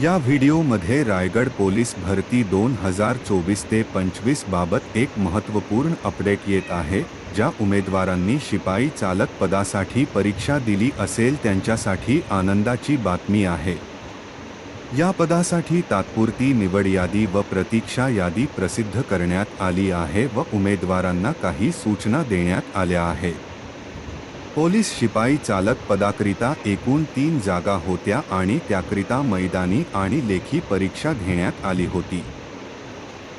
या व्हिडिओमध्ये रायगड पोलीस भरती 2024 ते 25 बाबत एक महत्त्वपूर्ण अपडेट येत आहे। ज्या उमेदवारांनी शिपाई चालक पदासाठी परीक्षा दिली असेल त्यांच्यासाठी आनंदाची बातमी आहे। या पदासाठी तात्पुरती निवड यादी व प्रतीक्षा यादी प्रसिद्ध करण्यात आली आहे व उमेदवारांना काही सूचना देण्यात आल्या आहेत। पोलीस शिपाई चालक पदाकरिता एकूण 3 जागा होत्या आणि त्याकरिता मैदानी आणि लेखी परीक्षा घेण्यात आली होती।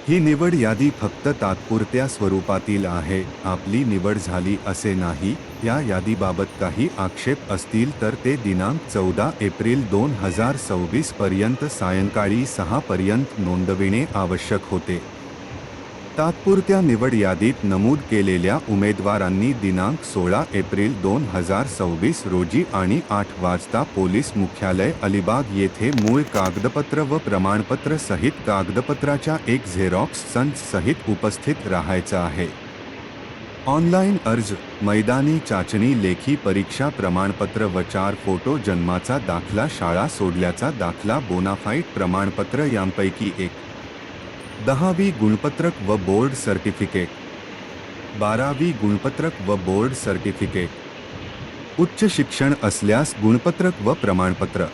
ही निवड यादी फक्त तात्पुरत्या स्वरूपातील आहे। आपली निवड झाली असे नाही। या यादीबाबत काही आक्षेप असतील तर ते दिनांक 14 एप्रिल 2026 पर्यंत सायंकाळी 6 पर्यंत नोंदविणे आवश्यक होते। तात्पुरत्या निवड यादीत नमूद केलेल्या उमेदवारांनी दिनांक 16 एप्रिल 2026 रोजी आणि 8 वाजता पोलीस मुख्यालय अलिबाग येथे मूळ कागदपत्र व प्रमाणपत्र सहित कागदपत्राच्या एक झेरॉक्स संच सहित उपस्थित राहायचं आहे। ऑनलाईन अर्ज, मैदानी चाचणी, लेखी परीक्षा प्रमाणपत्र व 4 फोटो, जन्माचा दाखला, शाळा सोडल्याचा दाखला, बोनाफाईड प्रमाणपत्र यांपैकी एक, 10वी गुणपत्रक व बोर्ड सर्टिफिकेट, 12वी गुणपत्रक व बोर्ड सर्टिफिकेट, उच्च शिक्षण असल्यास गुणपत्रक व प्रमाणपत्र,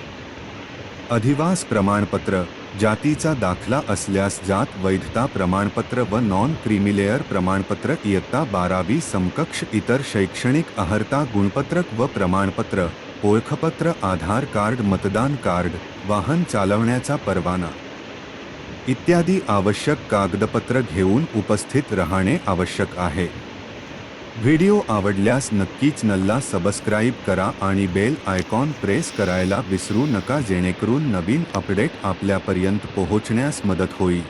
अधिवास प्रमाणपत्र, जातीचा दाखला असल्यास जात वैधता प्रमाणपत्र व नॉन क्रीमिलेअर प्रमाणपत्र, इयत्ता 12वी समकक्ष इतर शैक्षणिक अर्हता गुणपत्रक व प्रमाणपत्र, ओळखपत्र, आधार कार्ड, मतदान कार्ड, वाहन चालवण्याचा परवाना इत्यादी आवश्यक कागदपत्र घेऊन उपस्थित राहणे आवश्यक आहे। व्हिडिओ आवडल्यास नक्कीच चॅनलला सबस्क्राईब करा आणि बेल आयकॉन प्रेस करायला विसरू नका जेणेकरून नवीन अपडेट आपल्यापर्यंत पोहोचण्यास मदत होईल।